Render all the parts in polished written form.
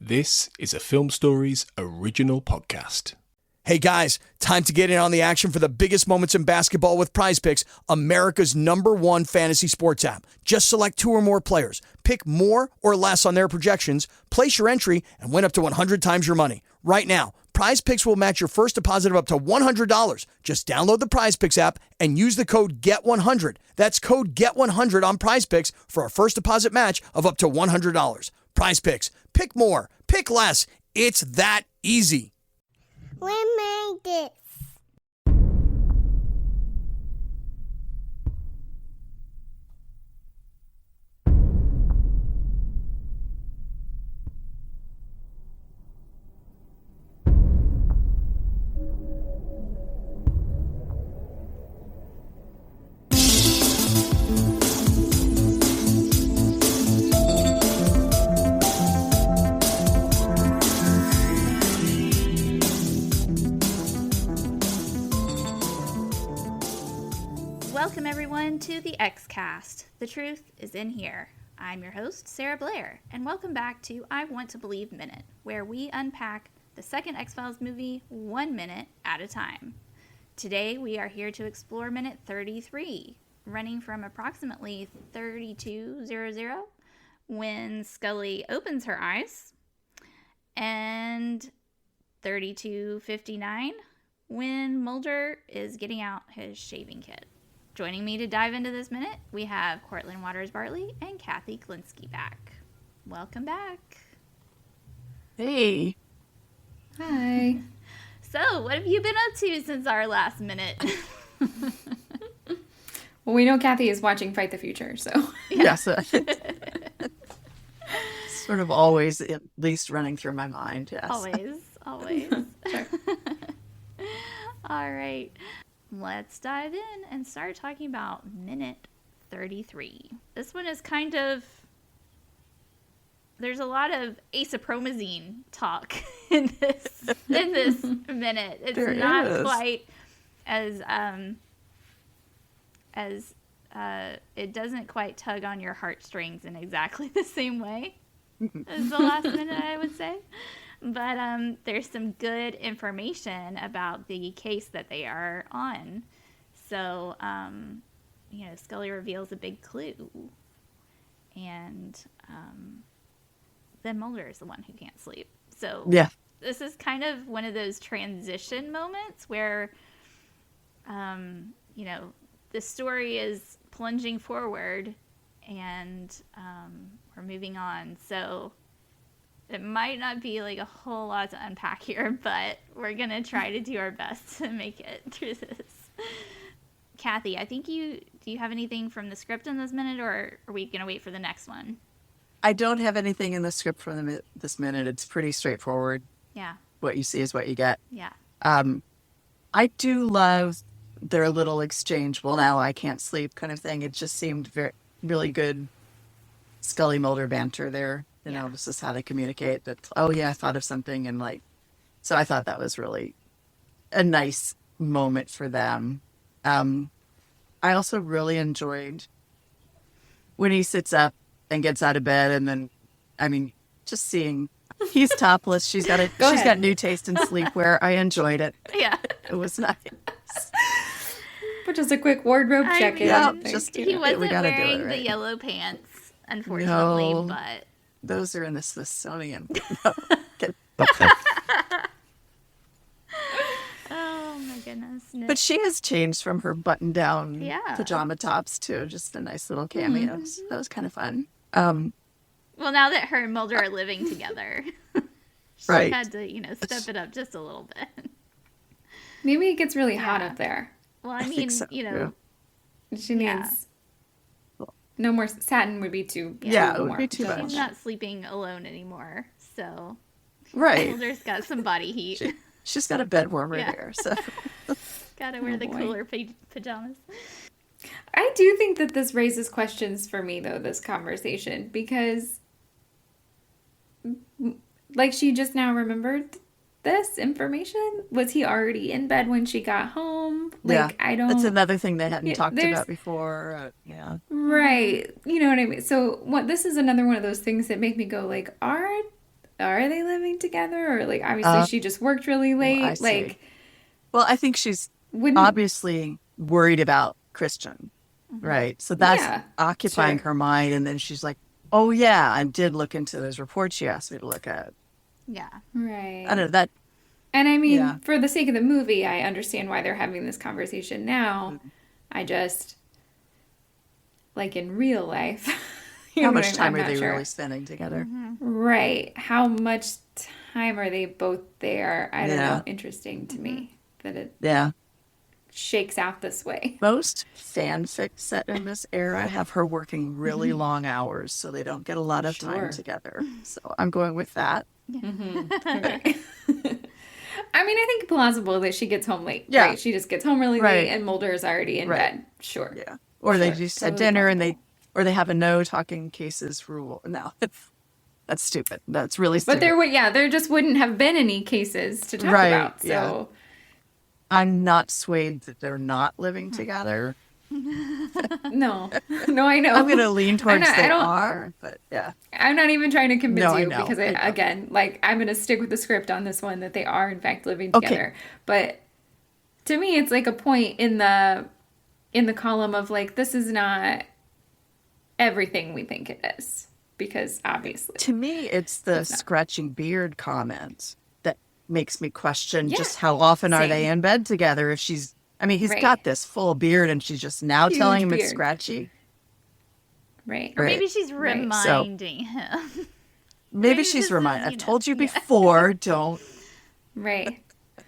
This is a Film Stories original podcast. Hey guys, time to get in on the action for the biggest moments in basketball with Prize Picks, America's #1 fantasy sports app. Just select 2 or more players, pick more or less on their projections, place your entry, and win up to 100 times your money. Right now, Prize Picks will match your first deposit of up to $100. Just download the Prize Picks app and use the code GET100. That's code GET100 on Prize Picks for a first deposit match of up to $100. Prize Picks. Pick more. Pick less. It's that easy. We made this. Welcome everyone to the X-Cast. The truth is in here. I'm your host, Sarah Blair, and welcome back to I Want to Believe Minute, where we unpack the second X-Files movie 1 minute at a time. Today we are here to explore minute 33, running from approximately 32:00 when Scully opens her eyes, and 32:59 when Mulder is getting out his shaving kit. Joining me to dive into this minute, we have Cortlan Bartley and Cathy Glinski back. Welcome back. Hey. Hi. So, what have you been up to since our last minute? Well, we know Cathy is watching Fight the Future, so. Yes. Sort of always at least running through my mind, yes. Always. Sure. All right. Let's dive in and start talking about minute 33. This one is kind of... There's a lot of asapromazine talk in this minute. It's There not is. quite as it doesn't quite tug on your heartstrings in exactly the same way as the last minute, I would say. But there's some good information about the case that they are on. So, Scully reveals a big clue. And then Mulder is the one who can't sleep. So Yeah. this is kind of one of those transition moments where, the story is plunging forward and we're moving on. So it might not be like a whole lot to unpack here, but we're going to try to do our best to make it through this. Cathy, I think do you have anything from the script in this minute, or are we going to wait for the next one? I don't have anything in the script for this minute. It's pretty straightforward. Yeah. What you see is what you get. Yeah. I do love their little exchange, well, now I can't sleep kind of thing. It just seemed really good Scully Mulder banter there. This is how they communicate that, oh yeah, I thought of something. And so I thought that was really a nice moment for them. I also really enjoyed when he sits up and gets out of bed and then, just seeing he's topless. She's got new taste in sleepwear. I enjoyed it. Yeah. It was nice. But just a quick wardrobe check in. yeah, He wasn't we gotta do wearing it right. the yellow pants, unfortunately, No. but... Those are in the Smithsonian. Oh my goodness. No. But she has changed from her button-down Yeah. pajama tops to just a nice little cameo. So that was kind of fun. Well, now that her and Mulder are living together, she Right. had to, step it up just a little bit. Maybe it gets really hot Yeah. up there. Well, I mean, think so, She needs no more satin would be too. Yeah, it would warm. be too much. she's not sleeping alone anymore, so Right. Mulder's got some body heat. She's got a bed warmer Yeah. there. So Gotta wear the boy. cooler pajamas. I do think that this raises questions for me, though, this conversation, because, like, she just now remembered this information. Was he already in bed when she got home? Like, I don't... That's another thing they hadn't talked there's- about before. Yeah. Right. You know what I mean? So this is another one of those things that make me go, like, are they living together? Or like, obviously she just worked really late. I see. Like, Well, I think she's wouldn't, obviously worried about Christian, right? So that's Yeah, occupying sure. her mind. And then she's like, oh, yeah, I did look into those reports you asked me to look at. Yeah. Right. I don't know, that, And I mean, Yeah. for the sake of the movie, I understand why they're having this conversation now. I just, like in real life, you how know what much I mean? time I'm are not they sure. really spending together? Right. How much time are they both there? I don't Yeah. know. Interesting to me that it Yeah. shakes out this way. Most fanfics set in this era have her working really long hours, so they don't get a lot of Sure. time together. So I'm going with that. Okay. I mean, I think plausible that she gets home late. Yeah. Right? She just gets home really Right. late and Mulder is already in Right. bed. Sure. Yeah. Or they Sure. just had Totally dinner and plausible. or they have a no talking cases rule. No, that's stupid. That's really stupid. But there just wouldn't have been any cases to talk Right, about. So yeah. I'm not swayed that they're not living together. no, I know. I'm going to lean towards not- I they don't- are, but yeah. I'm not even trying to convince No, I you know. because I know. again, like I'm going to stick with the script on this one that they are in fact living Okay. together. But to me, it's like a point in the column of like this is not everything we think it is because obviously. To me, it's the It's not. scratching beard comment that makes me question Yeah, just how often are same. they in bed together if she's, I mean, he's Right. got this full beard and she's just now Huge telling him it's beard. scratchy. Right. Or Right. maybe she's Right. reminding him. Maybe Maybe she's this reminded. is, I've you know, told you yeah. before, don't. Right.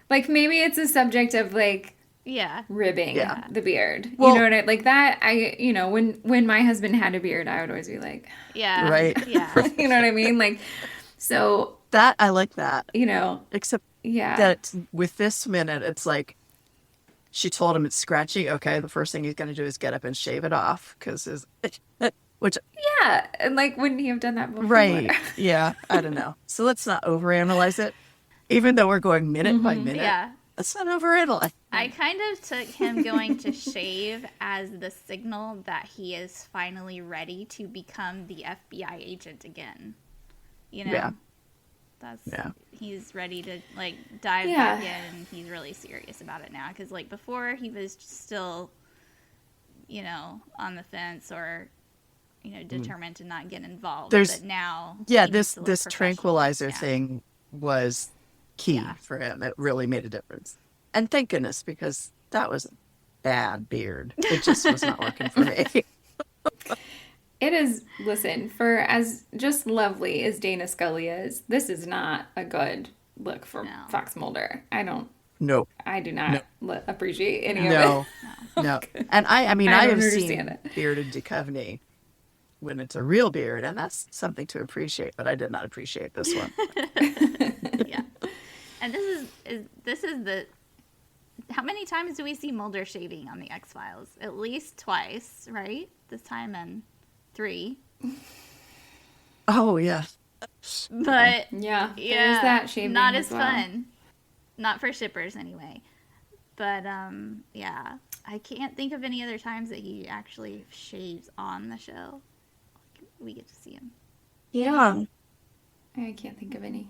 Like maybe it's a subject of like Yeah. ribbing Yeah. the beard. Well- you know what I like that when my husband had a beard, I would always be like, Yeah. Right. Yeah. you know what I mean? Like so, That, I like that. Except yeah. that it's, with this minute, it's like she told him it's scratchy. Okay, the first thing he's going to do is get up and shave it off because which Yeah, and like wouldn't he have done that before? right, yeah, I don't know. So let's not overanalyze it, even though we're going minute by minute. Yeah. Let's not overanalyze. I kind of took him going to shave as the signal that he is finally ready to become the FBI agent again. You know? Yeah. That's he's ready to like dive Yeah. back in. He's really serious about it now because like before he was still, on the fence or, determined to not get involved. There's- but now, Yeah, he needs this to look this professional. tranquilizer Yeah. thing was key Yeah. for him. It really made a difference, and thank goodness because that was a bad beard. It just was not working for me. It is, listen, for as just lovely as Dana Scully is, this is not a good look for No. Fox Mulder. Nope. I do not appreciate any of No, it. no. And I mean, I I don't have understand seen it. bearded Duchovny when it's a real beard, and that's something to appreciate. But I did not appreciate this one. Yeah. And this is the how many times do we see Mulder shaving on the X-Files? At least twice, right? This time and 3. Oh yeah, But Yeah, yeah, there's that shaving not as well. fun. Not for shippers anyway. But yeah, I can't think of any other times that he actually shaves on the show. We get to see him. yeah. I can't think of any.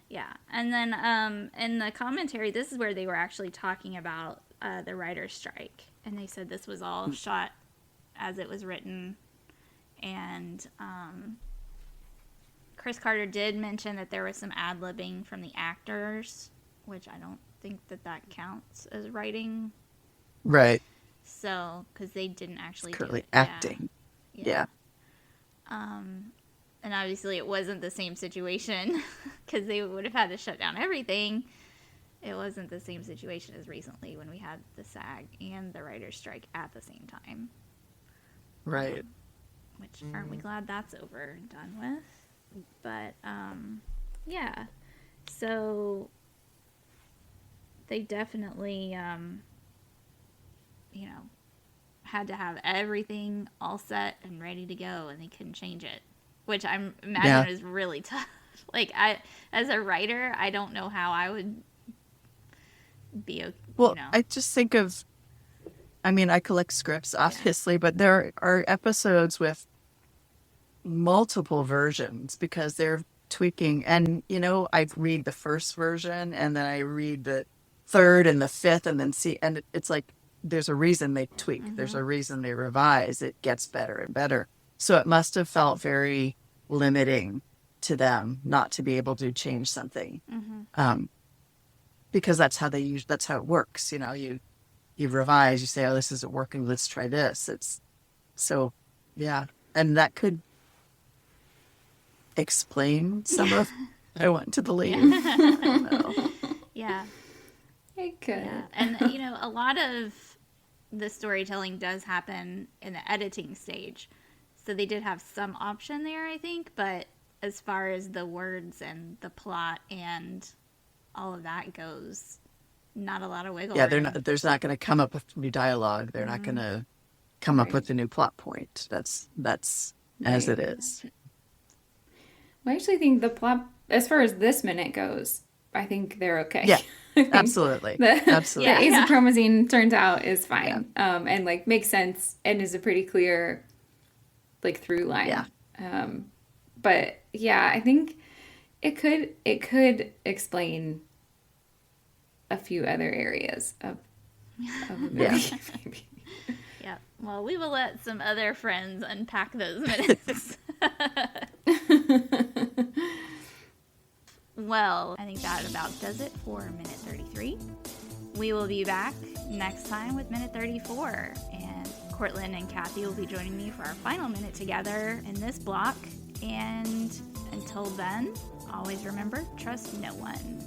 Yeah, and then in the commentary, this is where they were actually talking about the writer's strike, and they said this was all shot as it was written, and Chris Carter did mention that there was some ad-libbing from the actors, which I don't think that counts as writing, Right. so, because they didn't actually do Currently it. Yeah. acting. Yeah. And obviously it wasn't the same situation because they would have had to shut down everything. It wasn't the same situation as recently when we had the SAG and the writer's strike at the same time. Right. Which aren't we glad that's over and done with? But yeah. So they definitely had to have everything all set and ready to go, and they couldn't change it, which I imagine is really tough. Like as a writer, I don't know how I would be. Well, I just think of, I mean, I collect scripts, obviously, but there are episodes with multiple versions because they're tweaking. And, I read the first version and then I read the third and the fifth and then see, and it's like, there's a reason they tweak. There's a reason they revise. It gets better and better. So it must have felt very limiting to them not to be able to change something. Because that's how that's how it works. You revise, you say, oh, this isn't working. Let's try this. It's so, yeah. And that could explain some of I went to the leave. I don't know. Yeah. It could. Yeah. And, a lot of the storytelling does happen in the editing stage. So they did have some option there, I think. But as far as the words and the plot and all of that goes, not a lot of wiggle room. There's not going to come up with new dialogue. They're not going to come up with a new plot point. That's as it is. Well, I actually think the plot, as far as this minute goes, I think they're okay. Yeah, absolutely. Absolutely. The azapromazine turns out is fine. And makes sense and is a pretty clear through line. Yeah. But yeah, I think it could explain a few other areas of the movie. Maybe. Yeah. Well, we will let some other friends unpack those minutes. Well, I think that about does it for minute 33. We will be back next time with minute 34, and Cortlan and Cathy will be joining me for our final minute together in this block. And until then, always remember, trust no one.